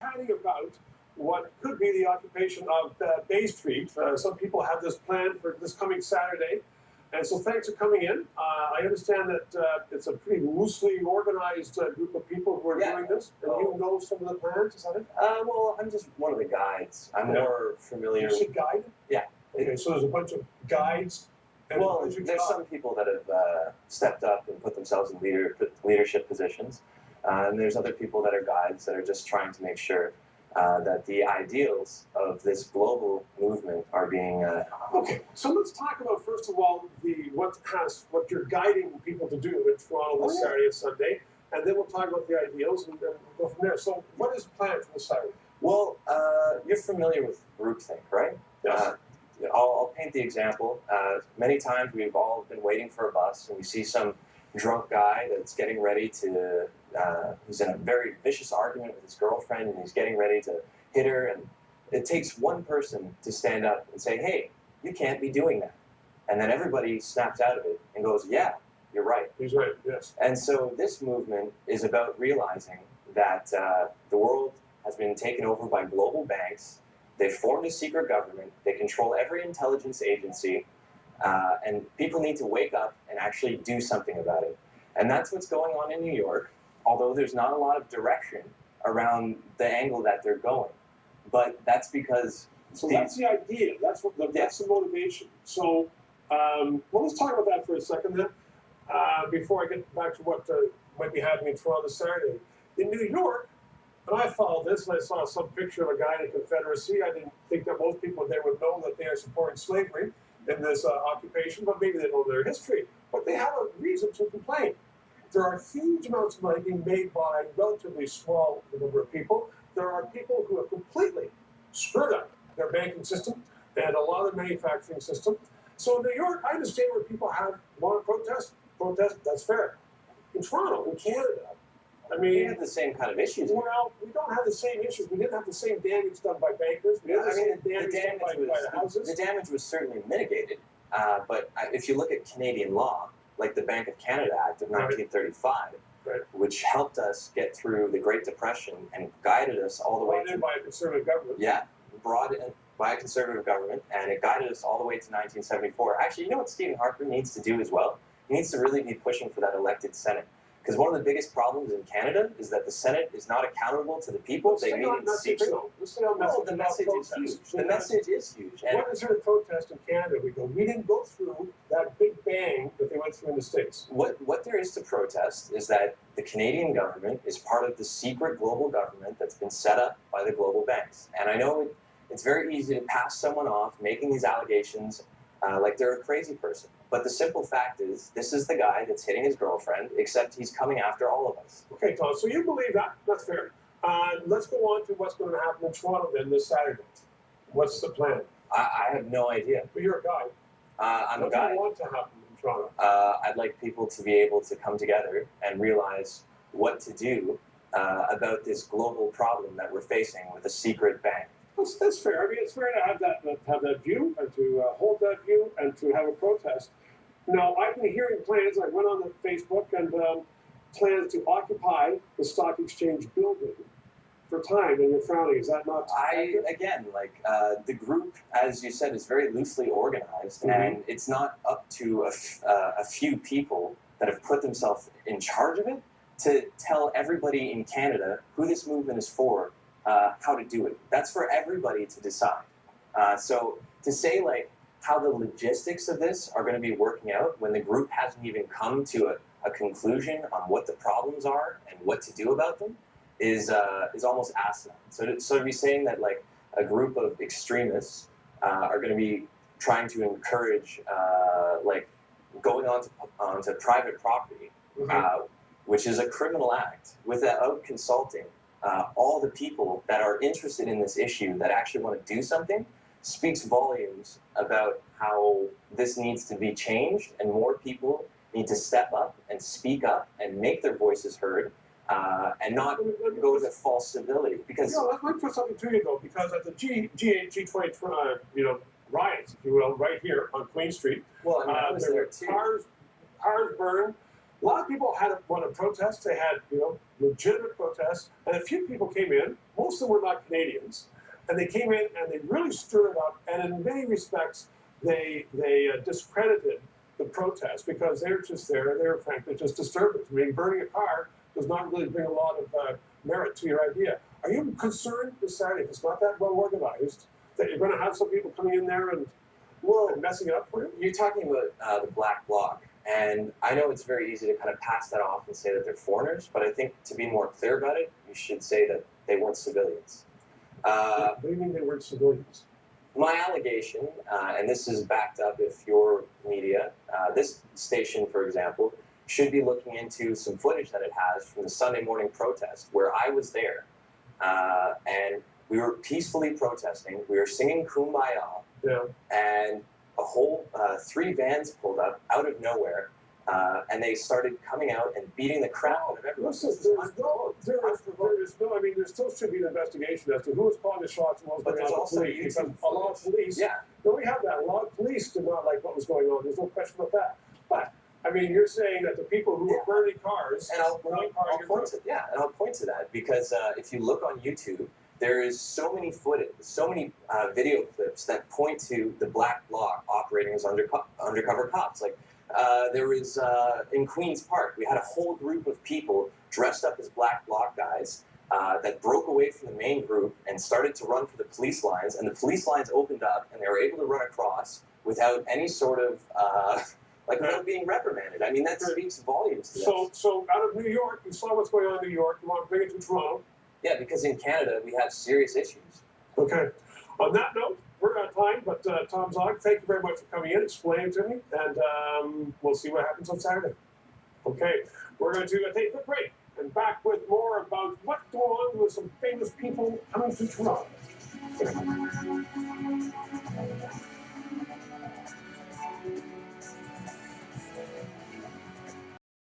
chatting about what could be the occupation of Bay Street. Some people have this planned for this coming Saturday. And so thanks for coming in. I understand that it's a pretty loosely organized group of people who are doing this. And you know some of the plans, is that it? Well, I'm just one of the guides. I'm more familiar. You should guide? Yeah. Okay, so there's a bunch of guides. And well, there's some people that have stepped up and put themselves in leadership positions. And there's other people that are guides that are just trying to make sure that the ideals of this global movement are being... Okay, so let's talk about, first of all, what you're guiding people to do in Toronto this Saturday and Sunday, and then we'll talk about the ideals, and then we'll go from there. So what is planned for this Saturday? Well, you're familiar with groupthink, right? Yes. I'll paint the example. Many times we've all been waiting for a bus, and we see some drunk guy that's getting ready to... he's in a very vicious argument with his girlfriend, and he's getting ready to hit her, and it takes one person to stand up and say, hey, you can't be doing that. And then everybody snaps out of it and goes, yeah, you're right. He's right, yes. And so this movement is about realizing that the world has been taken over by global banks. They've formed a secret government. They control every intelligence agency. And people need to wake up and actually do something about it. And that's what's going on in New York, although there's not a lot of direction around the angle that they're going. But that's because... So that's the idea. That's the motivation. So well, let's talk about that for a second then, before I get back to what might be happening in Toronto this Saturday. In New York, and I followed this, and I saw some picture of a guy in the Confederacy. I didn't think that most people there would know that they are supporting slavery in this occupation, but maybe they know their history. But they have a reason to complain. There are huge amounts of money being made by a relatively small number of people. There are people who have completely screwed up their banking system and a lot of the manufacturing system. So in New York, I understand where people want to protest, that's fair. In Toronto, in Canada, I mean... We have the same kind of issues. Well, we don't have the same issues. We didn't have the same damage done by bankers. We didn't have the same damage done by the houses. The damage was certainly mitigated. But if you look at Canadian law, like the Bank of Canada Act of 1935, which helped us get through the Great Depression and guided us all the way to... by a conservative government. Yeah, brought in by a conservative government, and it guided us all the way to 1974. Actually, you know what Stephen Harper needs to do as well? He needs to really be pushing for that elected Senate. Because one of the biggest problems in Canada is that the Senate is not accountable to the people. They meet in secret. No, the message is huge. The message is huge. What is there to protest in Canada? We didn't go through that big bang that they went through in the States. What there is to protest is that the Canadian government is part of the secret global government that's been set up by the global banks. And I know it's very easy to pass someone off making these allegations like they're a crazy person. But the simple fact is, this is the guy that's hitting his girlfriend, except he's coming after all of us. Okay, Tom, so you believe that? That's fair. Let's go on to what's going to happen in Toronto then this Saturday. What's the plan? I have no idea. But you're a guy. I'm a guy. What do you want to happen in Toronto? I'd like people to be able to come together and realize what to do about this global problem that we're facing with a secret bank. That's fair. I mean, it's fair to have that view, and to hold that view, and to have a protest. Now, I've been hearing plans. I went on the Facebook and plans to occupy the Stock Exchange building for time, and you're frowning. Is that not accurate? Again, like the group, as you said, is very loosely organized, and it's not up to a few people that have put themselves in charge of it to tell everybody in Canada who this movement is for. How to do it. That's for everybody to decide. So to say like how the logistics of this are going to be working out when the group hasn't even come to a conclusion on what the problems are and what to do about them is almost asinine. So to be saying that like a group of extremists are going to be trying to encourage like going onto private property, which is a criminal act, without consulting all the people that are interested in this issue that actually want to do something, speaks volumes about how this needs to be changed, and more people need to step up and speak up and make their voices heard, and not go to false civility. Because let me put something to you though, because at the G24 riots, if you will, right here on Queen Street, well, I was there too. Cars burned. A lot of people want to protest. They had, legitimate protests, and a few people came in. Most of them were not Canadians, and they came in and they really stirred it up. And in many respects, they discredited the protest because they're just there and they're frankly just disturbing. I mean, burning a car does not really bring a lot of merit to your idea. Are you concerned this Saturday, if it's not that well organized, that you're going to have some people coming in there and messing it up for you? You're talking about the Black Bloc, and I know it's very easy to kind of pass that off and say that they're foreigners, but I think to be more clear about it, you should say that they weren't civilians. What do you mean they weren't civilians? My allegation, and this is backed up if your media, this station, for example, should be looking into some footage that it has from the Sunday morning protest where I was there, and we were peacefully protesting. We were singing Kumbaya, Yeah. and a whole 3 vans pulled up out of nowhere, and they started coming out and beating the crap out of everyone. Listen, I mean, there still should be an investigation as to who was calling the shots and what was But going there's on also with police. YouTube Because a lot of police, Yeah, no, we have that. A lot of police did not like what was going on. There's no question about that. But I mean, you're saying that the people who were burning cars and I'll were not part of your group. and I'll point to that because if you look on YouTube, there is so many footage, so many video clips that point to the Black Bloc operating as undercover cops. Like there was in Queen's Park, we had a whole group of people dressed up as Black Bloc guys that broke away from the main group and started to run for the police lines, and the police lines opened up, and they were able to run across without any sort of without being reprimanded. I mean, that speaks volumes to us. So out of New York, you saw what's going on in New York. You want to bring it to Toronto. Yeah, because in Canada, we have serious issues. Okay. On that note, we're out of time, but Tom Zog, thank you very much for coming in, explaining to me, and we'll see what happens on Saturday. Okay, we're going to take a quick break and back with more about what's going on with some famous people coming to Toronto.